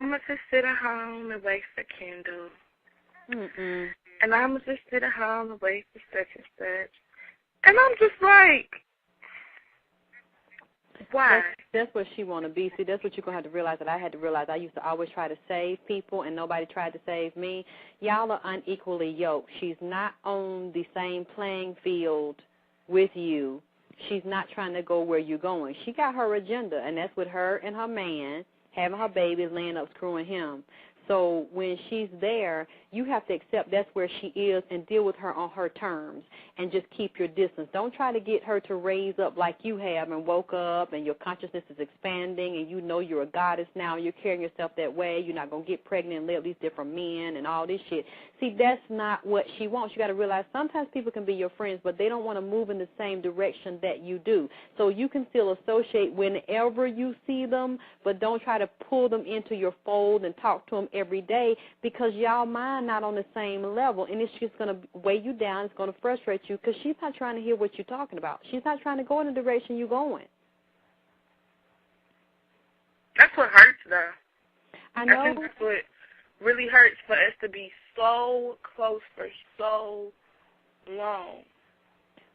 I'm going to just sit at home and wait for Kendall. Mm-mm. And I'm going to just sit at home and wait for such and such. And I'm just like, why? That's what she want to be. See, that's what you're going to have to realize that I had to realize. I used to always try to save people, and nobody tried to save me. Y'all are unequally yoked. She's not on the same playing field with you. She's not trying to go where you're going. She got her agenda, and that's with her and her man, having her babies, laying up, screwing him. So when she's there, you have to accept that's where she is and deal with her on her terms and just keep your distance. Don't try to get her to raise up like you have and woke up and your consciousness is expanding and you know you're a goddess now and you're carrying yourself that way. You're not going to get pregnant and live with these different men and all this shit. See, that's not what she wants. You got to realize sometimes people can be your friends, but they don't want to move in the same direction that you do. So you can still associate whenever you see them, but don't try to pull them into your fold and talk to them every day because y'all mind not on the same level, and it's just going to weigh you down. It's going to frustrate you because she's not trying to hear what you're talking about. She's not trying to go in the direction you're going. That's what hurts, though. I know. I think that's what really hurts, for us to be so close for so long.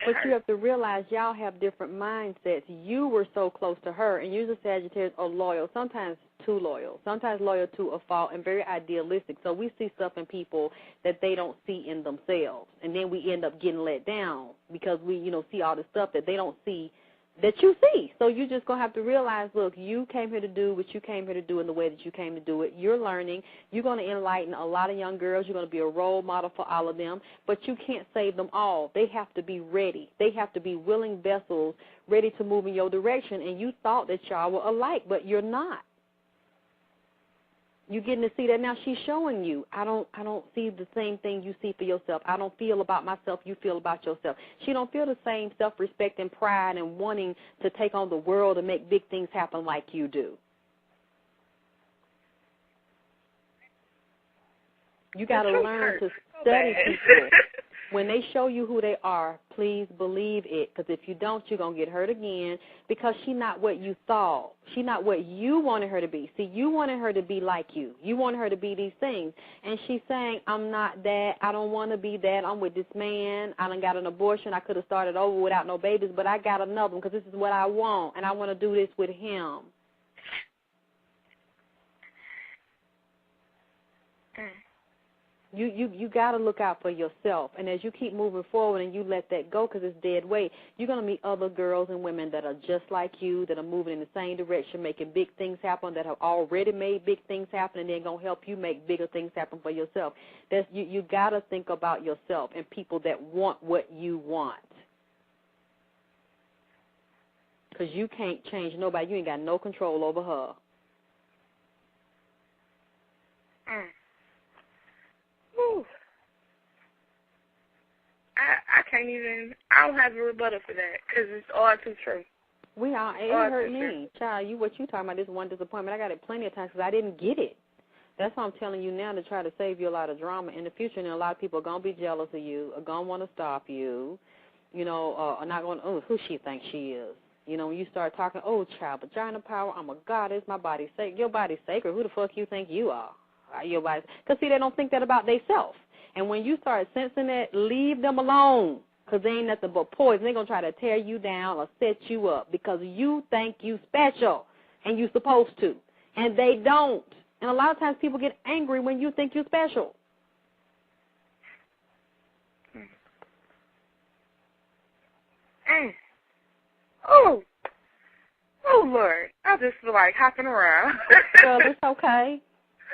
But you have to realize y'all have different mindsets. You were so close to her, and usually Sagittarius are loyal, sometimes too loyal, sometimes loyal to a fault and very idealistic. So we see stuff in people that they don't see in themselves, and then we end up getting let down because we, see all the stuff that they don't see that you see. So you're just going to have to realize, look, you came here to do what you came here to do in the way that you came to do it. You're learning. You're going to enlighten a lot of young girls. You're going to be a role model for all of them, but you can't save them all. They have to be ready. They have to be willing vessels ready to move in your direction, and you thought that y'all were alike, but you're not. You're getting to see that now. She's showing you, I don't see the same thing you see for yourself. I don't feel about myself you feel about yourself. She don't feel the same self-respect and pride and wanting to take on the world and make big things happen like you do. You got to learn to study people. When they show you who they are, please believe it, because if you don't, you're going to get hurt again because she's not what you thought. She's not what you wanted her to be. See, you wanted her to be like you. You wanted her to be these things. And she's saying, I'm not that. I don't want to be that. I'm with this man. I done got an abortion. I could have started over without no babies, but I got another one because this is what I want, and I want to do this with him. You got to look out for yourself. And as you keep moving forward and you let that go because it's dead weight, you're going to meet other girls and women that are just like you, that are moving in the same direction, making big things happen, that have already made big things happen, and they're going to help you make bigger things happen for yourself. You got to think about yourself and people that want what you want. Because you can't change nobody. You ain't got no control over her. Whew. I can't even, I don't have a rebuttal for that because it's all too true. It hurt me. Child, what you talking about, this one disappointment, I got it plenty of times because I didn't get it. That's why I'm telling you now to try to save you a lot of drama in the future. And a lot of people are going to be jealous of you, are going to want to stop you, are not going to, who she thinks she is. When you start talking, child, vagina power, I'm a goddess, my body's sacred. Your body's sacred. Who the fuck you think you are? Because, see, they don't think that about themselves. And when you start sensing that, leave them alone because they ain't nothing but poison. They're going to try to tear you down or set you up because you think you special and you supposed to. And they don't. And a lot of times people get angry when you think you're special. Oh, Lord. I just feel like hopping around. Well, it's okay.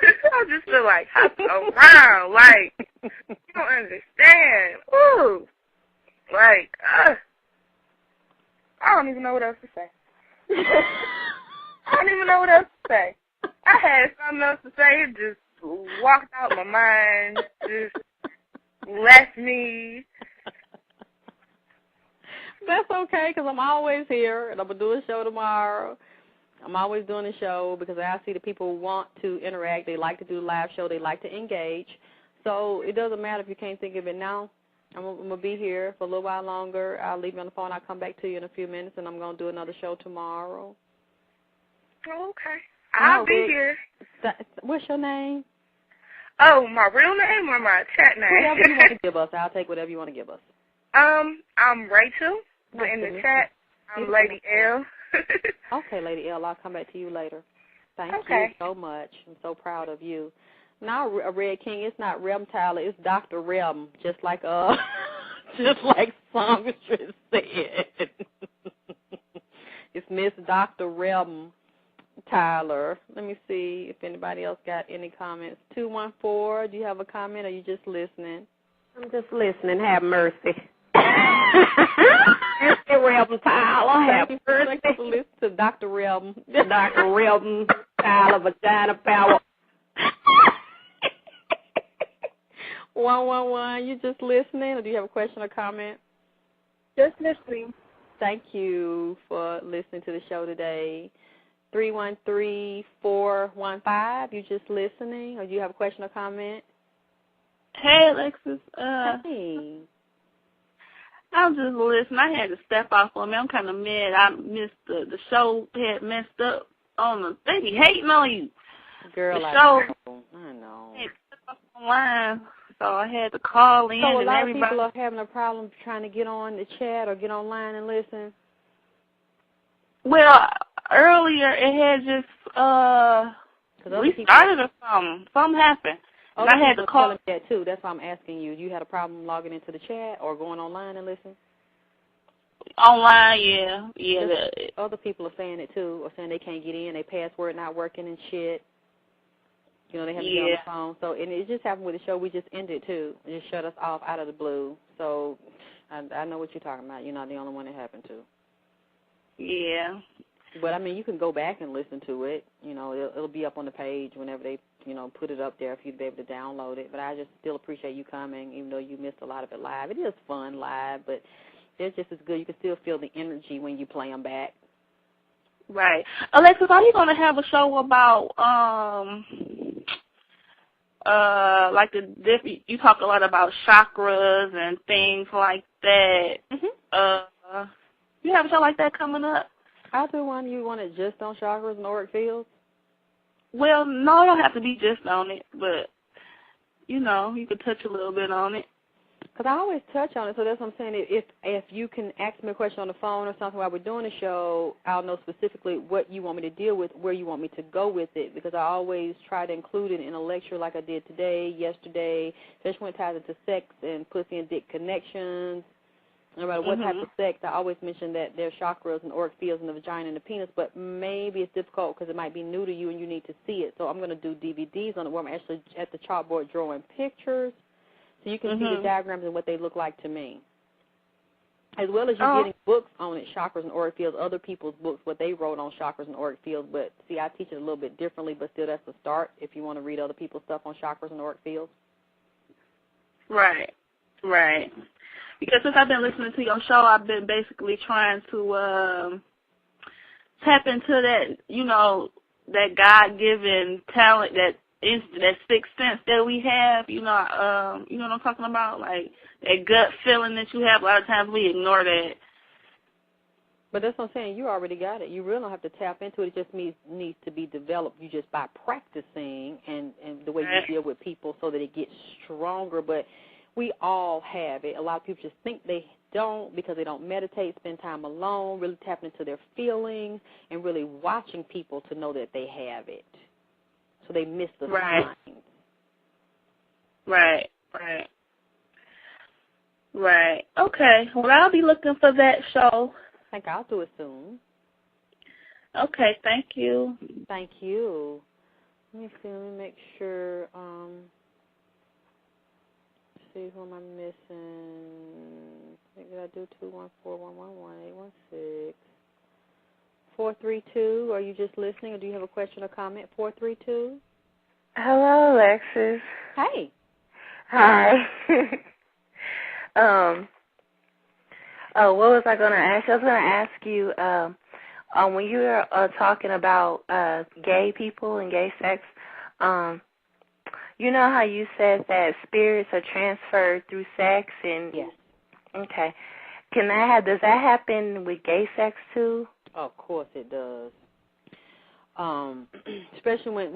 I just feel like hopping around. Like, you don't understand. Ooh. Like, I don't even know what else to say. I don't even know what else to say. I had something else to say. It just walked out my mind. Just left me. That's okay, because I'm always here, and I'm going to do a show tomorrow. I'm always doing a show because I see the people want to interact. They like to do a live show. They like to engage. So it doesn't matter if you can't think of it now. I'm going to be here for a little while longer. I'll leave you on the phone. I'll come back to you in a few minutes, and I'm going to do another show tomorrow. Okay. I'll be here. What's your name? Oh, my real name or my chat name? Whatever you want to give us. I'll take whatever you want to give us. I'm Rachel, but Nice in to the meet chat, you. I'm Lady L. Okay, Lady L, I'll come back to you later. Thank Okay. you so much. I'm so proud of you. Now, Red King, it's not Rem Tylor, it's Dr. Rem, just like Songstress said. It's Miss Dr. Rem Tylor. Let me see if anybody else got any comments. 214, do you have a comment or are you just listening? I'm just listening. Have mercy. Rem Tylor, have mercy. Listen to Dr. Rem. Dr. Rem Tylor, Vagina Power. 111, you just listening or do you have a question or comment? Just listening. Thank you for listening to the show today. 313-415, you just listening or do you have a question or comment? Hey, Alexyss. Hey. I'm just listening. I had to step off on me. I'm kind of mad. I missed the show had messed up on the. They be hating on you. Girl, the I show know. Had stuff online, so I had to call in So a and lot everybody. of people are having a problem trying to get on the chat or get online and listen. Well, earlier it had just restarted or something. Something happened. And I had to call. Telling me that too. That's why I'm asking you. You had a problem logging into the chat or going online and listen? Online, yeah. Other people are saying it too, or saying they can't get in, their password not working and shit. You know, they have to get on the phone. So, and it just happened with the show we just ended too. It just shut us off out of the blue. So, I know what you're talking about. You're not the only one it happened to. Yeah. But I mean, you can go back and listen to it. You know, it'll be up on the page whenever they, put it up there if you'd be able to download it. But I just still appreciate you coming, even though you missed a lot of it live. It is fun live, but it's just as good. You can still feel the energy when you play them back. Right. Alexyss, are you going to have a show about, like you talk a lot about chakras and things like that. Mm-hmm. You have a show like that coming up? I'll do one. You want it just on chakras and auric fields? Well, no, it don't have to be just on it, but, you could touch a little bit on it. Because I always touch on it, so that's what I'm saying. If you can ask me a question on the phone or something while we're doing the show, I'll know specifically what you want me to deal with, where you want me to go with it, because I always try to include it in a lecture like I did today, yesterday, especially when it ties into sex and pussy and dick connections. No matter what type of sex, I always mention that there are chakras and auric fields in the vagina and the penis, but maybe it's difficult because it might be new to you and you need to see it. So I'm going to do DVDs on it where I'm actually at the chalkboard drawing pictures so you can see the diagrams and what they look like to me. As well as you getting books on it, chakras and auric fields, other people's books, what they wrote on chakras and auric fields. But, see, I teach it a little bit differently, but still that's the start if you want to read other people's stuff on chakras and auric fields. Right. Because since I've been listening to your show, I've been basically trying to tap into that, that God-given talent, that sixth sense that we have. You know what I'm talking about? Like that gut feeling that you have. A lot of times we ignore that. But that's what I'm saying. You already got it. You really don't have to tap into it. It just needs to be developed. You just by practicing and the way you deal with people so that it gets stronger. But we all have it. A lot of people just think they don't because they don't meditate, spend time alone, really tapping into their feelings, and really watching people to know that they have it. So they miss the signs. Right. Okay. Well, I'll be looking for that show. I think I'll do it soon. Okay. Thank you. Thank you. Let me see. Let me make sure. See who am I missing? Did I do 214-111-816? 432. Are you just listening, or do you have a question or comment? 432. Hello, Alexyss. Hey. Hi. What was I going to ask? I was going to ask you, when you were talking about gay people and gay sex, you know how you said that spirits are transferred through sex and yes. Okay. Does that happen with gay sex too? Of course it does. Especially when